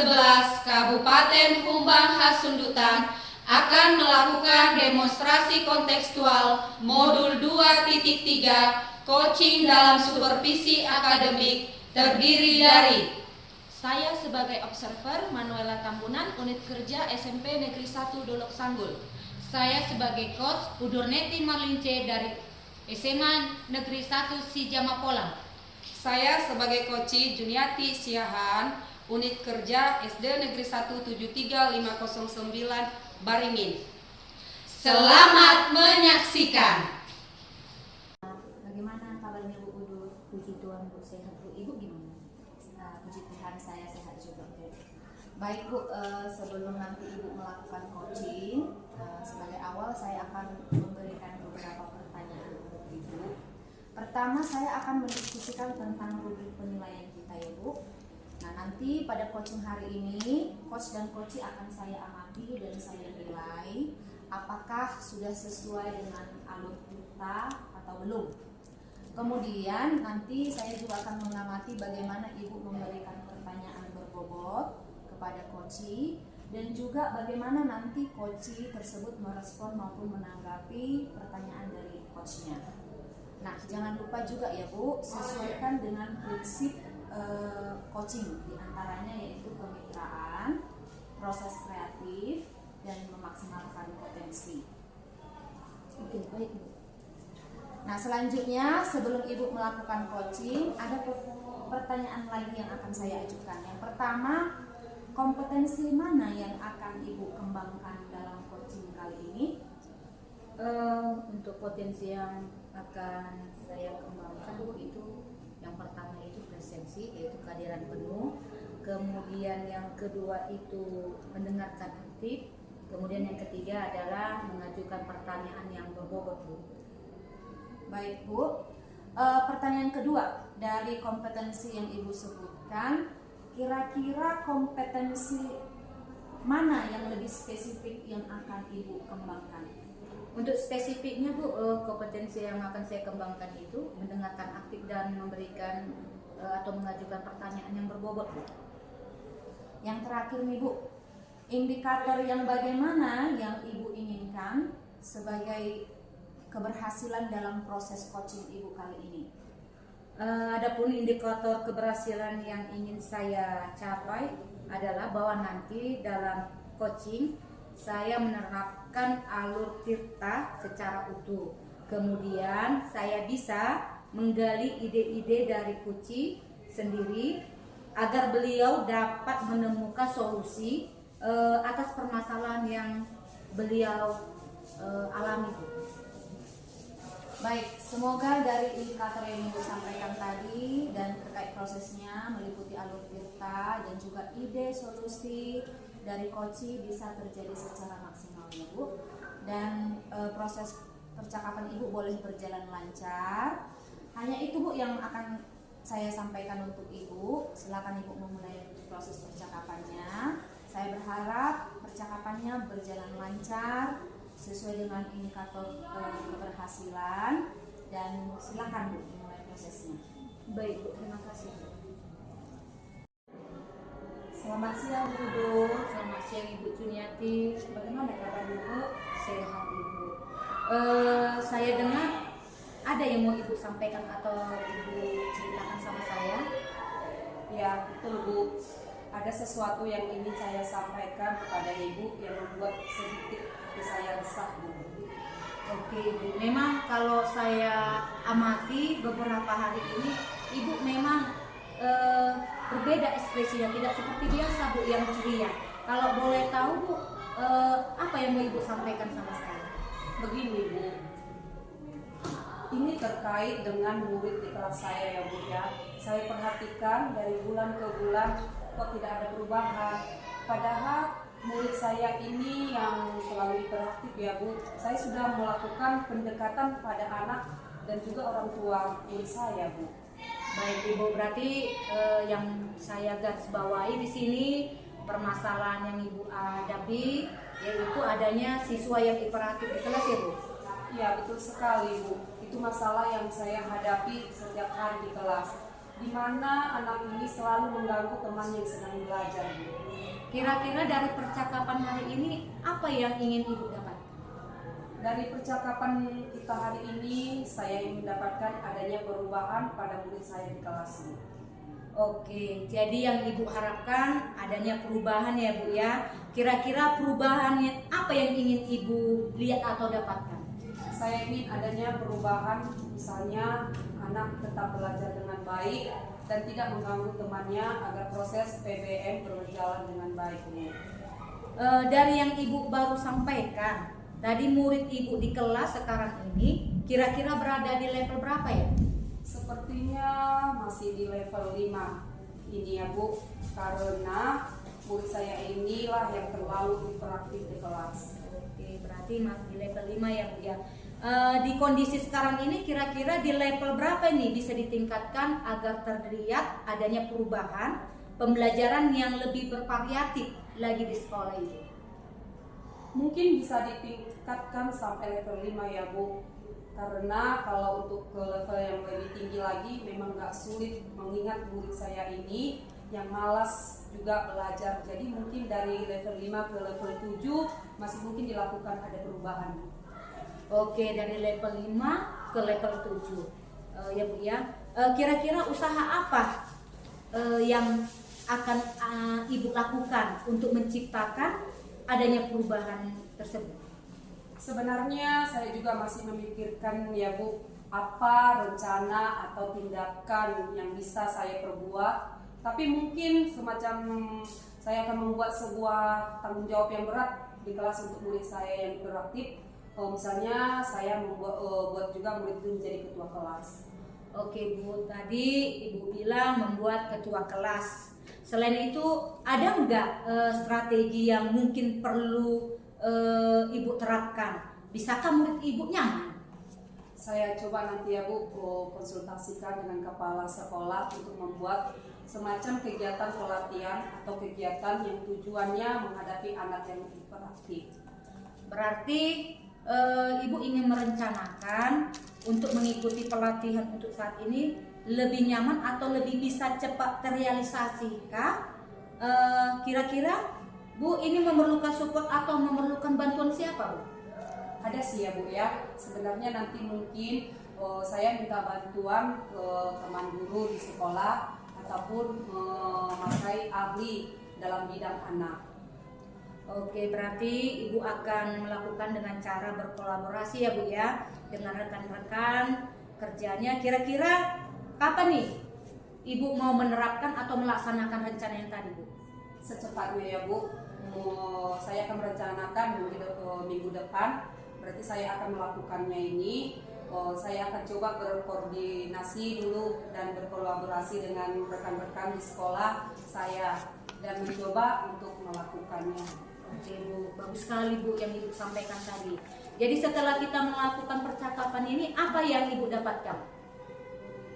11 Kabupaten Humbang Hasundutan akan melakukan demonstrasi kontekstual modul 2.3 coaching dalam supervisi akademik terdiri dari saya sebagai observer Manuela Tambunan, unit kerja SMP Negeri 1 Dolok Sanggul. Saya sebagai coach Udurneti Marlince dari SMA Negeri 1 Sijamapolang. Saya sebagai coach Juniati Siahan, unit kerja SD Negeri 1 73509 Baringin. Selamat menyaksikan. Bagaimana kabarnya Bu Udur? Puji Tuhan Bu, sehat Bu. Ibu gimana? Puji Tuhan saya sehat juga Bu. Baik Bu, sebelum nanti Ibu melakukan coaching, sebagai awal saya akan memberikan beberapa pertanyaan untuk Ibu. Pertama, saya akan mendiskusikan tentang rubrik penilaian kita ya Bu. Nah, nanti pada coaching hari ini, coach dan coach akan saya amati dan saya nilai apakah sudah sesuai dengan alur kita atau belum. Kemudian nanti saya juga akan mengamati bagaimana Ibu memberikan pertanyaan berbobot kepada coach dan juga bagaimana nanti coach tersebut merespon maupun menanggapi pertanyaan dari coachnya. Nah, jangan lupa juga ya Bu, sesuaikan dengan prinsip coaching, diantaranya yaitu kemitraan, proses kreatif, dan memaksimalkan potensi. Oke, baik Bu. Nah, selanjutnya sebelum Ibu melakukan coaching, ada pertanyaan lagi yang akan saya ajukan. Yang pertama, kompetensi mana yang akan Ibu kembangkan dalam coaching kali ini? Untuk potensi yang akan saya kembangkan Bu, itu yang pertama itu presensi, yaitu kehadiran penuh. Kemudian yang kedua itu mendengarkan aktif. Kemudian yang ketiga adalah mengajukan pertanyaan yang berbobot Bu. Baik Bu, pertanyaan kedua dari kompetensi yang Ibu sebutkan, kira-kira kompetensi mana yang lebih spesifik yang akan Ibu kembangkan? Untuk spesifiknya Bu, kompetensi yang akan saya kembangkan itu mendengarkan aktif dan memberikan atau mengajukan pertanyaan yang berbobot Bu. Yang terakhir nih Bu, indikator yang bagaimana yang Ibu inginkan sebagai keberhasilan dalam proses coaching Ibu kali ini? Adapun indikator keberhasilan yang ingin saya capai adalah bahwa nanti dalam coaching saya menerapkan alur tirta secara utuh. Kemudian saya bisa menggali ide-ide dari coach sendiri agar beliau dapat menemukan solusi atas permasalahan yang beliau alami Bu. Baik, semoga dari indikator yang Ibu sampaikan tadi dan terkait prosesnya meliputi alur tirta dan juga ide solusi dari coach bisa terjadi secara maksimal ya Bu. Dan proses percakapan Ibu boleh berjalan lancar. Hanya itu Bu yang akan saya sampaikan untuk Ibu. Silakan Ibu memulai proses percakapannya. Saya berharap percakapannya berjalan lancar sesuai dengan indikator keberhasilan, dan silakan Bu memulai prosesnya. Baik Bu, terima kasih Bu. Selamat siang Bu Udur. Selamat siang Ibu Juniati. Bagaimana kabar Ibu? Sehat Ibu. Saya dengar ada yang mau Ibu sampaikan atau Ibu ceritakan sama saya? Ya, betul Bu. Ada sesuatu yang ingin saya sampaikan kepada Ibu yang membuat sedikit hati saya resah Bu. Oke Ibu, memang kalau saya amati beberapa hari ini Ibu memang berbeda ekspresinya, tidak seperti biasa Bu yang ceria. Kalau boleh tahu Bu, apa yang mau Ibu sampaikan sama saya? Begini Bu, ini terkait dengan murid di kelas saya ya Bu ya. Saya perhatikan dari bulan ke bulan kok tidak ada perubahan. Padahal murid saya ini yang selalu hiperaktif ya Bu. Saya sudah melakukan pendekatan pada anak dan juga orang tua murid saya Bu. Baik Ibu, berarti yang saya garis bawahi di sini permasalahan yang Ibu hadapi yaitu adanya siswa yang hiperaktif di kelas ya Bu? Ya betul sekali Bu. Itu masalah yang saya hadapi setiap hari di kelas. di mana anak ini selalu mengganggu teman yang sedang belajar, Bu. Kira-kira dari percakapan hari ini apa yang ingin Ibu dapat? Dari percakapan kita hari ini, saya ingin mendapatkan adanya perubahan pada murid saya di kelas ini. Oke, jadi yang Ibu harapkan adanya perubahan ya Bu ya. Kira-kira perubahannya apa yang ingin Ibu lihat atau dapatkan? Saya ingin adanya perubahan, misalnya anak tetap belajar dengan baik dan tidak mengganggu temannya agar proses PBM berjalan dengan baik. Dari yang Ibu baru sampaikan, tadi murid Ibu di kelas sekarang ini kira-kira berada di level berapa ya? Sepertinya masih di level 5 ini ya Bu, karena murid saya inilah yang terlalu hiperaktif di kelas. Oke, berarti masih di level 5 ya Bu ya. Di kondisi sekarang ini kira-kira di level berapa nih bisa ditingkatkan agar terlihat adanya perubahan pembelajaran yang lebih bervariatif lagi di sekolah ini? Mungkin bisa ditingkatkan sampai level 5 ya Bu, karena kalau untuk ke level yang lebih tinggi lagi memang nggak sulit, mengingat murid saya ini yang malas juga belajar. Jadi mungkin dari level 5 ke level 7 masih mungkin dilakukan ada perubahan. Oke, dari level 5 ke level 7 ya Bu ya. Kira-kira usaha apa yang akan Ibu lakukan untuk menciptakan adanya perubahan tersebut? Sebenarnya saya juga masih memikirkan ya Bu, apa rencana atau tindakan yang bisa saya perbuat. Tapi mungkin semacam saya akan membuat sebuah tanggung jawab yang berat di kelas untuk murid saya yang hiperaktif. Misalnya saya membuat juga murid itu menjadi ketua kelas. Oke Bu, tadi Ibu bilang membuat ketua kelas. Selain itu ada nggak strategi yang mungkin perlu Ibu terapkan? Bisakah murid Ibu nyaman? Saya coba nanti ya Bu konsultasikan dengan kepala sekolah untuk membuat semacam kegiatan pelatihan atau kegiatan yang tujuannya menghadapi anak yang hiperaktif. Berarti Ibu ingin merencanakan untuk mengikuti pelatihan untuk saat ini lebih nyaman atau lebih bisa cepat terrealisasi kah? Kira-kira Bu ini memerlukan support atau memerlukan bantuan siapa Bu? Ada sih ya Bu ya, sebenarnya nanti mungkin saya minta bantuan ke teman guru di sekolah ataupun memakai ahli dalam bidang anak. Oke, berarti Ibu akan melakukan dengan cara berkolaborasi ya Bu ya dengan rekan-rekan kerjanya. Kira-kira kapan nih Ibu mau menerapkan atau melaksanakan rencana yang tadi Bu? Secepatnya ya Bu, saya akan merencanakan minggu depan. Berarti saya akan melakukannya ini. Saya akan coba berkoordinasi dulu dan berkolaborasi dengan rekan-rekan di sekolah saya dan mencoba untuk melakukannya. Oke Bu, bagus sekali Bu yang Ibu sampaikan tadi. Jadi setelah kita melakukan percakapan ini, apa yang Ibu dapatkan?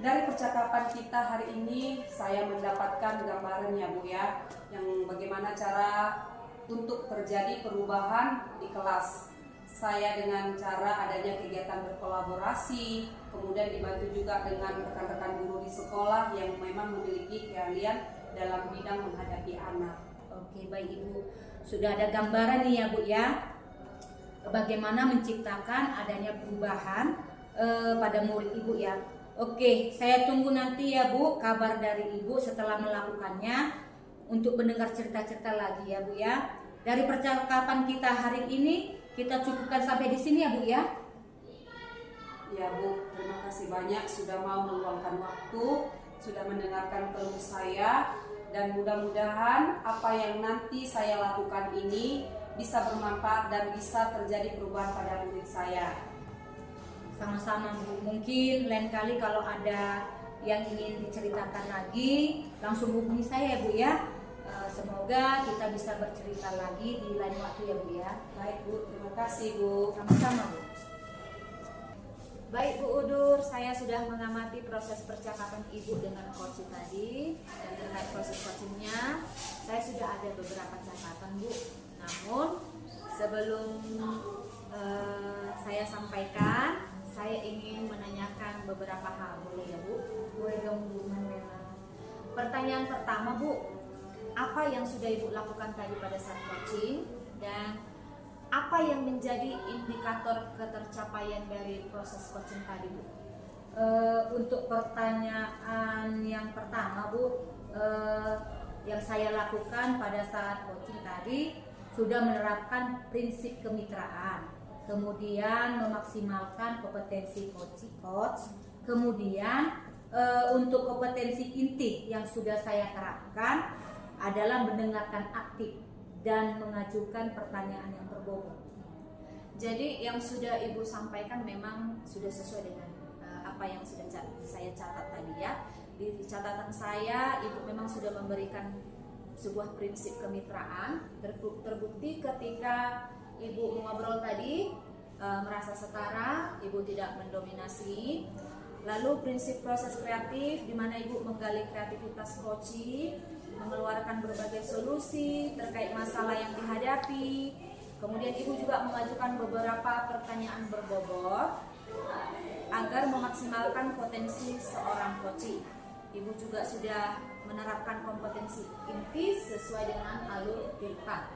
Dari percakapan kita hari ini, saya mendapatkan gambaran ya Bu ya, yang bagaimana cara untuk terjadi perubahan di kelas. Saya dengan cara adanya kegiatan berkolaborasi, kemudian dibantu juga dengan rekan-rekan guru di sekolah yang memang memiliki keahlian dalam bidang menghadapi anak. Oke, baik Ibu. Sudah ada gambaran nih ya Bu ya, bagaimana menciptakan adanya perubahan pada murid Ibu ya. Oke, saya tunggu nanti ya Bu kabar dari Ibu setelah melakukannya untuk mendengar cerita-cerita lagi ya Bu ya. Dari percakapan kita hari ini kita cukupkan sampai di sini ya Bu ya. Ya Bu, terima kasih banyak sudah mau meluangkan waktu, sudah mendengarkan keluh saya, dan mudah-mudahan apa yang nanti saya lakukan ini bisa bermanfaat dan bisa terjadi perubahan pada murid saya. Sama-sama Bu, mungkin lain kali kalau ada yang ingin diceritakan lagi langsung hubungi saya ya Bu ya. Semoga kita bisa bercerita lagi di lain waktu ya Bu ya. Baik Bu, terima kasih Bu. Sama-sama Bu. Baik Bu Udur, saya sudah mengamati proses percakapan Ibu dengan coach tadi. Dan terkait proses coachingnya, saya sudah ada beberapa catatan Bu. Namun sebelum saya sampaikan, saya ingin menanyakan beberapa hal, boleh ya Bu? Boleh dong Bu Manuela. Pertanyaan pertama Bu, apa yang sudah Ibu lakukan tadi pada saat coaching dan apa yang menjadi indikator ketercapaian dari proses coaching tadi Bu? Untuk pertanyaan yang pertama Bu, yang saya lakukan pada saat coaching tadi sudah menerapkan prinsip kemitraan, kemudian memaksimalkan kompetensi coach, kemudian untuk kompetensi inti yang sudah saya terapkan adalah mendengarkan aktif dan mengajukan pertanyaan yang berbobot. Jadi yang sudah Ibu sampaikan memang sudah sesuai dengan apa yang sudah saya catat tadi ya. Di catatan saya, Ibu memang sudah memberikan sebuah prinsip kemitraan. Terbukti ketika Ibu mengobrol tadi, merasa setara, Ibu tidak mendominasi. Lalu prinsip proses kreatif, di mana Ibu menggali kreativitas coaching, mengeluarkan berbagai solusi terkait masalah yang dihadapi. Kemudian Ibu juga mengajukan beberapa pertanyaan berbobot agar memaksimalkan potensi seorang coaching. Ibu juga sudah menerapkan kompetensi inti sesuai dengan alur Tirta.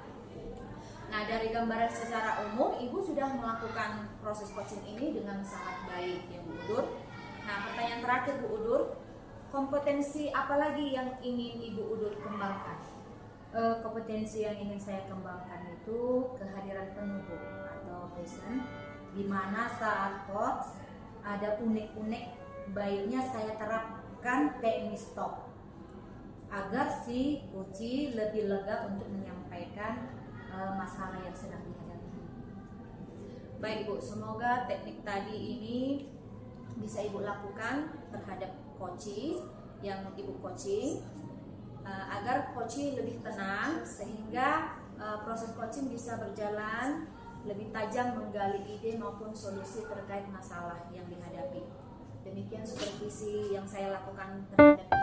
Nah, dari gambaran secara umum, Ibu sudah melakukan proses coaching ini dengan sangat baik ya Bu Udur. Nah, pertanyaan terakhir Bu Udur, kompetensi apa lagi yang ingin Ibu Udur kembangkan? Kompetensi yang ingin saya kembangkan itu kehadiran penuh Bu, atau present, di mana saat coach ada unek-unek, baiknya saya terapkan teknik stop agar si coach lebih lega untuk menyampaikan masalah yang sedang dihadapi. Baik Bu, semoga teknik tadi ini bisa Ibu lakukan terhadap coaching yang Ibu coaching agar coaching lebih tenang sehingga proses coaching bisa berjalan lebih tajam menggali ide maupun solusi terkait masalah yang dihadapi. Demikian supervisi yang saya lakukan terhadap